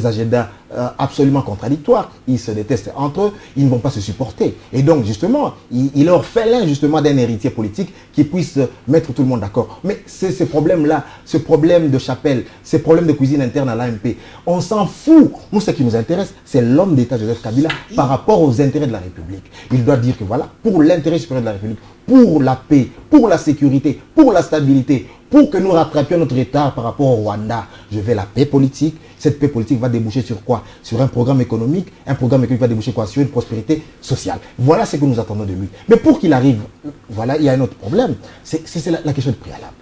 agendas absolument contradictoires. Ils se détestent entre eux. Ils ne vont pas se supporter. Et donc, justement, il leur fait l'un, justement, d'un héritier politique qui puisse mettre tout le monde d'accord. Mais c'est ce problème-là, ce problème de chapelle, ces problèmes de cuisine interne à l'AMP, on s'en fout. Nous, ce qui nous intéresse, c'est l'homme d'État Joseph Kabila par rapport aux intérêts de la République. Il doit dire que voilà, pour l'intérêt supérieur de la République, pour la paix, pour la sécurité, pour la stabilité, pour que nous rattrapions notre retard par rapport au Rwanda, je veux la paix politique. Cette paix politique va déboucher sur quoi? Sur un programme économique. Un programme économique va déboucher quoi? Sur une prospérité sociale. Voilà ce que nous attendons de lui. Mais pour qu'il arrive, voilà, il y a un autre problème. C'est la question de préalable.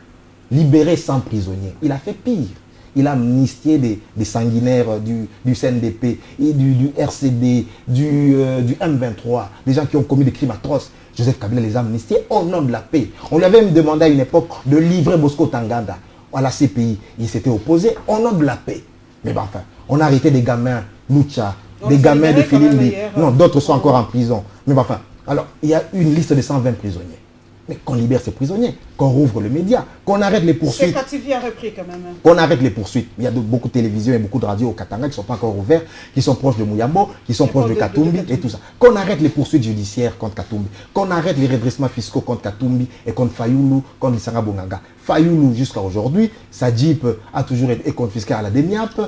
Libérer 100 prisonniers. Il a fait pire. Il a amnistié des sanguinaires du CNDP, et du RCD, du M23, des gens qui ont commis des crimes atroces. Joseph Kabila les a amnistiés au nom de la paix. On lui avait même demandé à une époque de livrer Bosco Tanganda à la CPI. Il s'était opposé au nom de la paix. Mais bon, enfin, on a arrêté des gamins, Lucha, des gamins de Philippe. Non, d'autres sont encore en prison. Mais bon, enfin, alors, il y a une liste de 120 prisonniers. Mais qu'on libère ces prisonniers, qu'on rouvre le média, qu'on arrête les poursuites. C'est KTV a repris quand même. Qu'on arrête les poursuites. Il y a beaucoup de télévisions et beaucoup de radios au Katanga qui ne sont pas encore ouverts, qui sont proches de Mouyambo, qui sont proches de Katumbi et tout ça. Qu'on arrête les poursuites judiciaires contre Katumbi. Qu'on arrête les redressements fiscaux contre Katumbi et contre Fayoulou, contre Lissanga Bonganga. Fayoulou, jusqu'à aujourd'hui, sa Jeep a toujours été confisquée à la DEMIAP.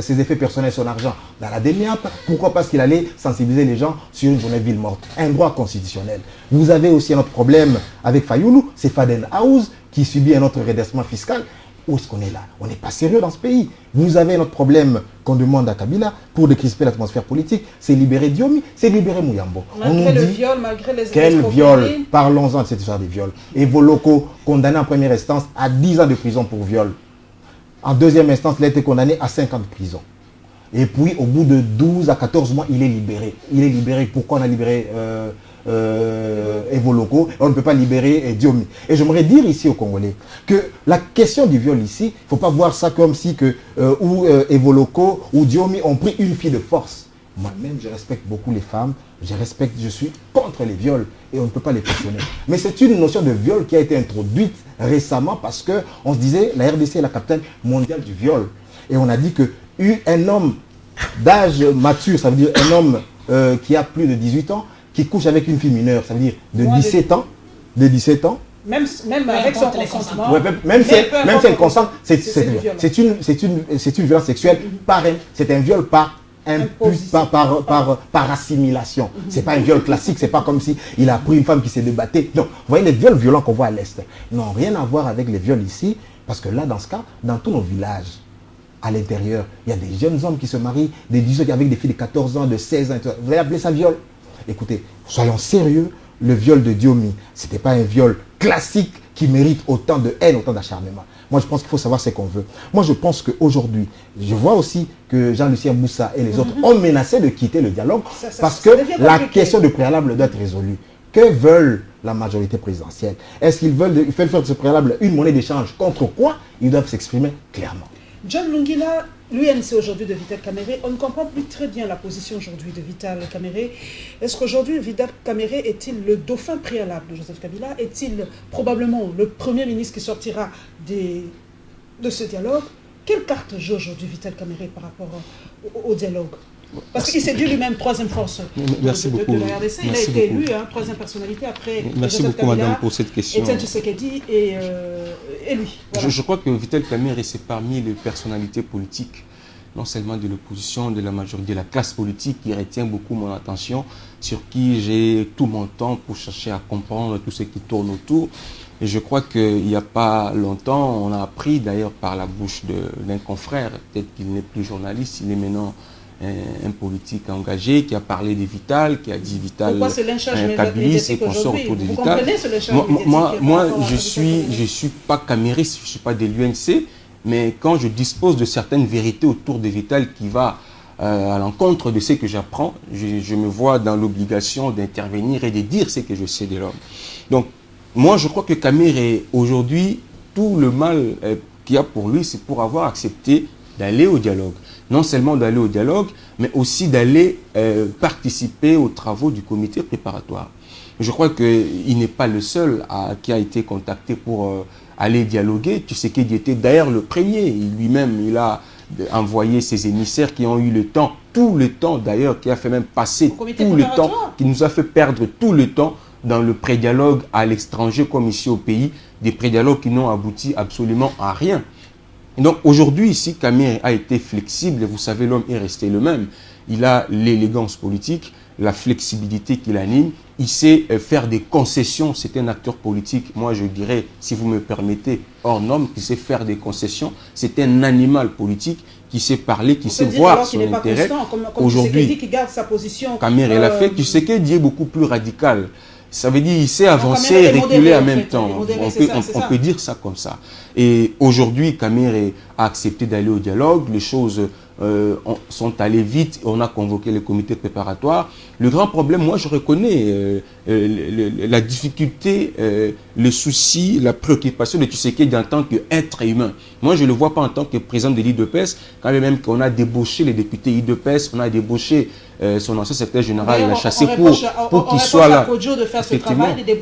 Ses effets personnels, son argent dans la DEMIAP. Pourquoi? Parce qu'il allait sensibiliser les gens sur une journée ville morte. Un droit constitutionnel. Vous avez aussi un autre problème avec Fayoulou, c'est Faden House qui subit un autre redressement fiscal. Où est-ce qu'on est là? On n'est pas sérieux dans ce pays. Vous avez un autre problème qu'on demande à Kabila pour décrisper l'atmosphère politique, c'est libérer Diomi, c'est libérer Mouyambo. Malgré le viol, malgré les quel viol? Parlons-en de cette histoire de viol. Evo Loco, condamné en première instance à 10 ans de prison pour viol. En deuxième instance, il a été condamné à 5 ans de prison. Et puis, au bout de 12 à 14 mois, il est libéré. Il est libéré. Pourquoi on a libéré Evo Loco? On ne peut pas libérer Diomi. Et j'aimerais dire ici aux Congolais que la question du viol ici, il ne faut pas voir ça comme si Evo Loco ou Diomi ont pris une fille de force. Moi-même, je respecte beaucoup les femmes, je suis contre les viols et on ne peut pas les questionner. Mais c'est une notion de viol qui a été introduite récemment parce qu'on se disait la RDC est la capitale mondiale du viol. Et on a dit qu'un homme d'âge mature, ça veut dire un homme qui a plus de 18 ans, qui couche avec une fille mineure, ça veut dire de 17 ans, même avec son consentement. Ouais, même si elle consente, c'est une violence sexuelle c'est un viol par assimilation. C'est pas un viol classique, c'est pas comme si il a pris une femme qui s'est débattue. Donc, vous voyez les viols violents qu'on voit à l'Est n'ont rien à voir avec les viols ici, parce que là, dans ce cas, dans tous nos villages, à l'intérieur, il y a des jeunes hommes qui se marient, des 18 avec des filles de 14 ans, de 16 ans. Vous allez appeler ça viol? Écoutez, soyons sérieux, le viol de Diomi, ce n'était pas un viol classique qui mérite autant de haine, autant d'acharnement. Moi, je pense qu'il faut savoir ce qu'on veut. Moi, je pense qu'aujourd'hui, je vois aussi que Jean-Lucien Moussa et les autres ont menacé de quitter le dialogue parce que la question de préalable doit être résolue. Que veulent la majorité présidentielle? Est-ce qu'ils veulent faire de ce préalable une monnaie d'échange? Contre quoi? Ils doivent s'exprimer clairement. John Lungila, l'UNC aujourd'hui de Vital Kamerhe, on ne comprend plus très bien la position aujourd'hui de Vital Kamerhe. Est-ce qu'aujourd'hui, Vital Kamerhe est-il le dauphin préalable de Joseph Kabila? Est-il probablement le premier ministre qui sortira de ce dialogue? Quelle carte joue aujourd'hui Vital Kamerhe par rapport au dialogue? Parce qu'il s'est dit lui-même troisième force de la RDC. Il a été élu, troisième personnalité après Merci beaucoup, madame, pour cette question. Etienne Tshisekedi et lui. Voilà. Je crois que Vital Kamerhe, c'est parmi les personnalités politiques, non seulement de l'opposition, de la majorité, de la classe politique, qui retient beaucoup mon attention, sur qui j'ai tout mon temps pour chercher à comprendre tout ce qui tourne autour. Et je crois qu'il n'y a pas longtemps, on a appris d'ailleurs par la bouche d'un confrère, peut-être qu'il n'est plus journaliste, il est maintenant un politique engagé qui a parlé de Vital, qui a dit Vital Kabylie et qu'on sort autour de Vital. Moi, je suis pas camériste, je ne suis pas de l'UNC, mais quand je dispose de certaines vérités autour de Vital qui va à l'encontre de ce que j'apprends, je me vois dans l'obligation d'intervenir et de dire ce que je sais de l'homme. Donc, moi, je crois que Kamerhe, aujourd'hui, tout le mal qu'il y a pour lui, c'est pour avoir accepté d'aller au dialogue. Non seulement d'aller au dialogue, mais aussi d'aller participer aux travaux du comité préparatoire. Je crois qu'il n'est pas le seul qui a été contacté pour aller dialoguer. Tshisekedi était d'ailleurs le premier. Lui-même, il a envoyé ses émissaires qui ont eu le temps, tout le temps d'ailleurs, qui a fait même passer tout le temps, qui nous a fait perdre tout le temps dans le pré-dialogue à l'étranger comme ici au pays, des pré-dialogues qui n'ont abouti absolument à rien. Donc aujourd'hui, ici, Kamerhe a été flexible, et vous savez, l'homme est resté le même. Il a l'élégance politique, la flexibilité qui l'anime, il sait faire des concessions, c'est un acteur politique, moi je dirais, si vous me permettez, hors norme, qui sait faire des concessions, c'est un animal politique qui sait parler, qui sait voir son intérêt. Aujourd'hui, Kamerhe l'a fait, Tshisekedi est beaucoup plus radical. Ça veut dire qu'il sait avancer et reculer en même temps. On peut dire ça comme ça. Et aujourd'hui, Kamerhe a accepté d'aller au dialogue. Les choses sont allées vite. On a convoqué le comité préparatoire. Le grand problème, moi, je reconnais la difficulté, le souci, la préoccupation de Tshisekedi en tant qu'être humain. Moi, je ne le vois pas en tant que président de l'IDPS, quand même qu'on a débauché les députés IDPS, on a débauché son ancien secrétaire général, il a chassé pour qu'il soit là, pour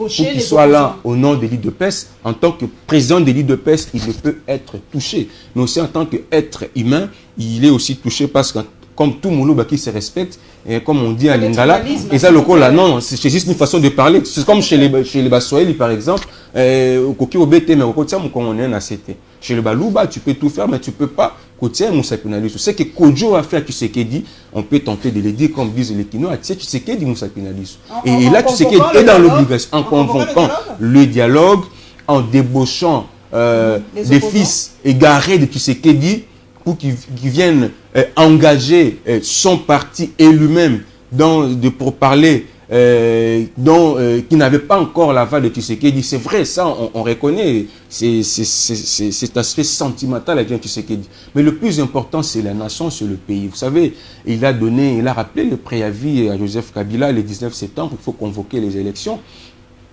qu'il soit là au nom de l'IDPS. En tant que président de l'IDPS, il ne peut être touché. Mais aussi en tant qu'être humain, il est aussi touché parce que comme tout Moulouba qui se respecte, et comme on dit à Lingala, et ça le coup là, non, c'est juste une façon de parler. C'est comme chez les Bassoëli par exemple, chez le Balouba, tu peux tout faire, mais tu ne peux pas côté Moussa Pinalisu. C'est que Kodjo a fait à Tshisekedi, on peut tenter de le dire comme disent les Kinois, Tshisekedi Moussa Pinalisu. Et là, Tshisekedi est dans l'obligation, en convoquant le dialogue, en débauchant des fils égarés de Tshisekedi, pour qu'ils viennent engager son parti et lui-même pour parler qui n'avait pas encore l'aval de Tshisekedi. C'est vrai, ça, on reconnaît cet aspect sentimental avec Tshisekedi. Mais le plus important, c'est la nation, c'est le pays. Vous savez, il a rappelé le préavis à Joseph Kabila le 19 septembre, il faut convoquer les élections.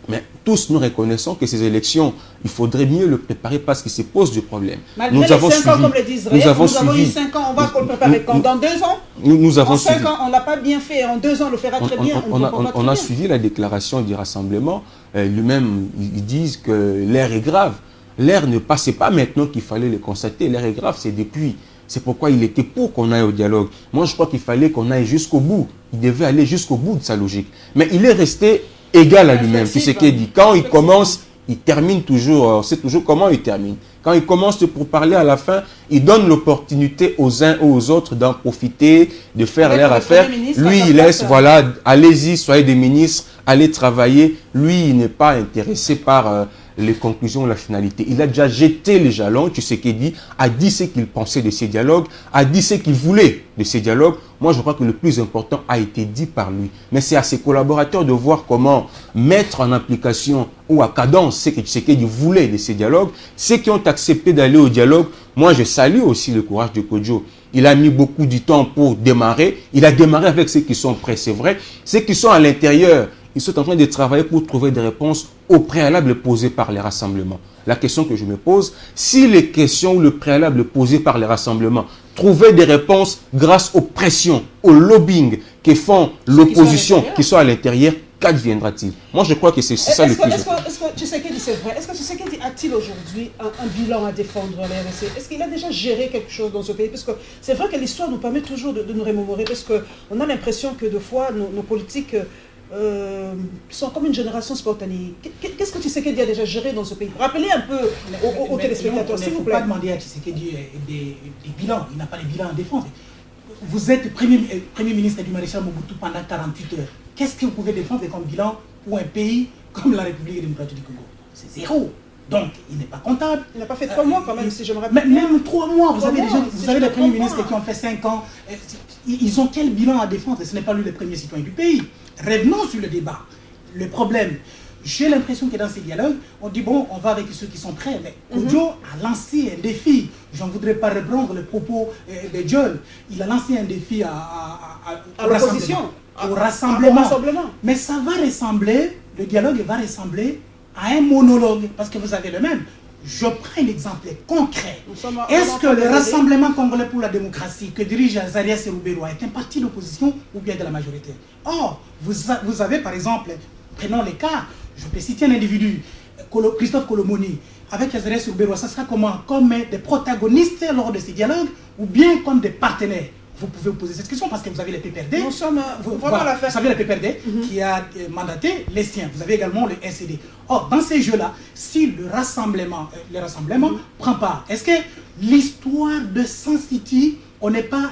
Mais tous nous reconnaissons que ces élections, il faudrait mieux le préparer parce qu'il se pose du problème. Malgré nous avons 5 ans, comme le disent nous avons eu 5 ans, on va le préparer dans 2 ans. Nous avons en 5 ans, on ne l'a pas bien fait. En 2 ans, on le fera très bien. On a suivi la déclaration du rassemblement. Lui-même, ils disent que l'air est grave. L'air ne passait pas maintenant qu'il fallait le constater. L'air est grave, c'est depuis. C'est pourquoi il était pour qu'on aille au dialogue. Moi, je crois qu'il fallait qu'on aille jusqu'au bout. Il devait aller jusqu'au bout de sa logique. Mais il est resté égal à lui-même. Tu sais qu'il dit, quand il commence, il termine toujours, c'est toujours comment il termine. Quand il commence pour parler à la fin, il donne l'opportunité aux uns ou aux autres d'en profiter, de faire leur affaire. Lui, il laisse, voilà, allez-y, soyez des ministres, allez travailler. Lui, il n'est pas intéressé par les conclusions, la finalité. Il a déjà jeté les jalons. Tshisekedi a dit ce qu'il pensait de ces dialogues, a dit ce qu'il voulait de ces dialogues. Moi, je crois que le plus important a été dit par lui. Mais c'est à ses collaborateurs de voir comment mettre en application ou à cadence ce que Tshisekedi voulait de ces dialogues. Ceux qui ont accepté d'aller au dialogue, moi, je salue aussi le courage de Kodjo. Il a mis beaucoup de temps pour démarrer. Il a démarré avec ceux qui sont prêts, c'est vrai. Ceux qui sont à l'intérieur, ils sont en train de travailler pour trouver des réponses aux préalables posés par les rassemblements. La question que je me pose, si les questions ou le préalable posé par les rassemblements trouvaient des réponses grâce aux pressions, au lobbying que font l'opposition qui sont à l'intérieur, qu'adviendra-t-il? Moi, je crois que c'est ça le plus important. Est-ce que Tshisekedi, c'est vrai? Est-ce que Tshisekedi a-t-il aujourd'hui un bilan à défendre à la RDC? Est-ce qu'il a déjà géré quelque chose dans ce pays? Parce que c'est vrai que l'histoire nous permet toujours de nous remémorer, parce qu'on a l'impression que de fois, nos politiques sont comme une génération spontanée. Qu'est-ce que Tshisekedi a déjà géré dans ce pays? Rappelez un peu aux téléspectateurs, s'il vous plaît. Il ne faut pas demander à Tshisekedi des bilans. Il n'a pas de bilan à défendre. Vous êtes premier ministre du maréchal Mobutu pendant 48 heures. Qu'est-ce que vous pouvez défendre comme bilan pour un pays comme la République démocratique du Congo? C'est zéro. Donc, il n'est pas comptable. Il n'a pas fait 3 mois quand même, si je me rappelle. Même 3 mois. Vous avez des premiers ministres qui ont fait 5 ans. Ils ont quel bilan à défendre? Ce n'est pas lui le premier citoyen du pays. Revenons sur le débat. Le problème, j'ai l'impression que dans ces dialogues, on dit bon, on va avec ceux qui sont prêts. Mais Kodjo a lancé un défi. Je ne voudrais pas reprendre le propos de John. Il a lancé un défi à l'opposition. Au rassemblement. Mais ça va ressembler, le dialogue va ressembler à un monologue. Parce que vous avez le même. Je prends un exemple concret. Est-ce que le Rassemblement congolais pour la démocratie que dirige Azarias Serouberoua est un parti d'opposition ou bien de la majorité? Or, vous avez par exemple, prenons les cas, je peux citer un individu, Christophe Kolomoni, avec Azarias Serouberoua, ça sera comment? Comme des protagonistes lors de ces dialogues ou bien comme des partenaires? Vous pouvez vous poser cette question parce que vous avez les PPRD. Nous sommes vraiment à la fin. Vous avez le PPRD qui a mandaté les siens. Vous avez également le NCD. Or, dans ces jeux-là, si le rassemblement prend part, est-ce que l'histoire de Sun City, on n'est pas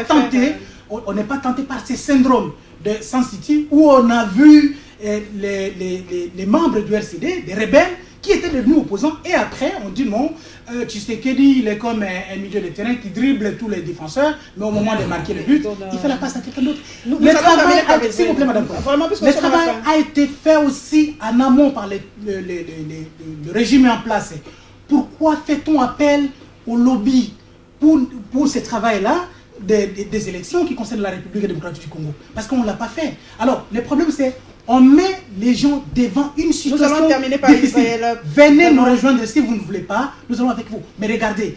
tenté par ces syndromes de Sun City où on a vu les membres du RCD, des rebelles, qui étaient devenus opposants, et après on dit non, Tshisekedi il est comme un milieu de terrain qui dribble tous les défenseurs, mais au moment de marquer le but, il fait la passe à quelqu'un d'autre. Le travail a été fait aussi en amont par le régime en place. Pourquoi fait-on appel au lobby pour ce travail-là des élections qui concernent la République démocratique du Congo? Parce qu'on ne l'a pas fait. Alors, le problème c'est on met les gens devant une situation difficile. Venez nous rejoindre si vous ne voulez pas, nous allons avec vous. Mais regardez,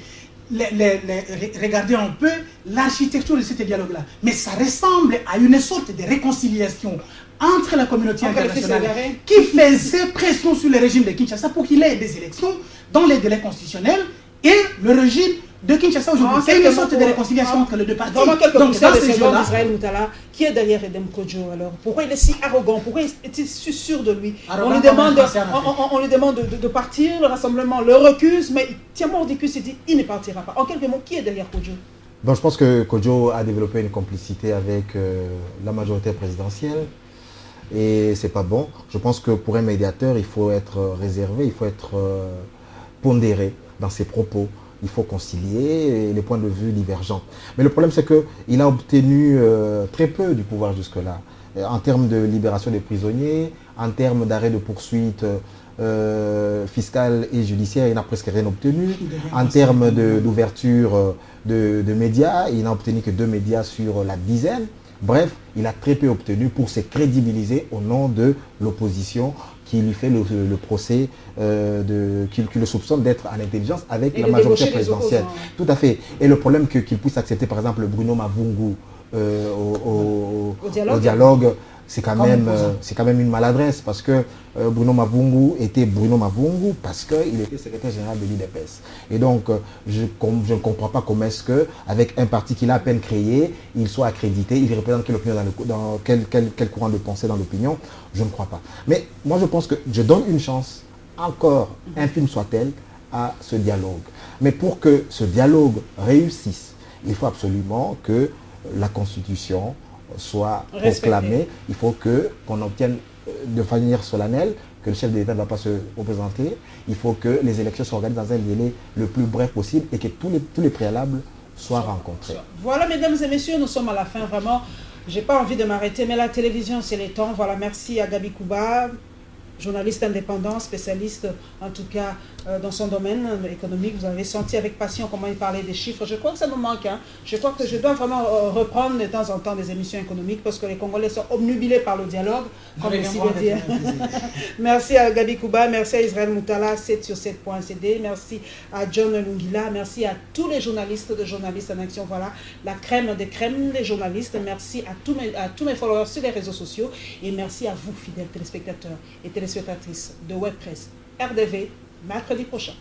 regardez un peu l'architecture de ce dialogue-là. Mais ça ressemble à une sorte de réconciliation entre la communauté internationale qui faisait pression sur le régime de Kinshasa pour qu'il ait des élections dans les délais constitutionnels et le régime de Kinshasa aujourd'hui. C'est une sorte de réconciliation entre les deux parties. Donc, dans ces gens d'Israël Moutala, qui est derrière Edem Kodjo alors? Pourquoi il est si arrogant? Pourquoi est-il si sûr de lui? On lui demande de partir, le rassemblement le recuse, mais il tient mort du cul, il dit il ne partira pas. En quelques mots, qui est derrière Kodjo? Donc je pense que Kodjo a développé une complicité avec la majorité présidentielle. Et c'est pas bon. Je pense que pour un médiateur, il faut être réservé, il faut être pondéré dans ses propos. Il faut concilier les points de vue divergents. Mais le problème, c'est qu'il a obtenu très peu du pouvoir jusque-là. En termes de libération des prisonniers, en termes d'arrêt de poursuite fiscale et judiciaire, il n'a presque rien obtenu. En termes d'ouverture de médias, il n'a obtenu que 2 médias sur la dizaine. Bref, il a très peu obtenu pour se crédibiliser au nom de l'opposition qui lui fait le procès, qui le soupçonne d'être en intelligence avec la majorité présidentielle. Tout à fait. Et le problème qu'il puisse accepter, par exemple, Bruno Mavungu au dialogue, c'est quand même une maladresse parce que Bruno Mavungu était Bruno Mavungu parce qu'il était secrétaire général de l'IDPS. Et donc, je ne comprends pas comment est-ce qu'avec un parti qu'il a à peine créé, il soit accrédité, il représente quelle opinion dans quel courant de pensée dans l'opinion, je ne crois pas. Mais moi, je pense que je donne une chance, encore infime soit-elle, à ce dialogue. Mais pour que ce dialogue réussisse, il faut absolument que la Constitution soit proclamée. Il faut qu'on obtienne de manière solennelle que le chef de l'État ne va pas se représenter. Il faut que les élections soient organisées dans un délai le plus bref possible et que tous les préalables soient rencontrés. Voilà, mesdames et messieurs, nous sommes à la fin, vraiment. Je n'ai pas envie de m'arrêter, mais la télévision, c'est les temps. Voilà, merci à Gaby Kouba, journaliste indépendant, spécialiste en tout cas dans son domaine économique. Vous avez senti avec passion comment il parlait des chiffres. Je crois que ça me manque. Hein. Je crois que je dois vraiment reprendre de temps en temps des émissions économiques parce que les Congolais sont obnubilés par le dialogue, comme on veut dire. Merci à Gaby Kouba, merci à Israël Moutala, 7sur7.cd, merci à John Lungila, merci à tous les journalistes de Journalistes en Action. Voilà, la crème des crèmes des journalistes. Merci à tous mes followers sur les réseaux sociaux et merci à vous, fidèles téléspectateurs et téléspectatrices de WebPress RDV, mercredi prochain.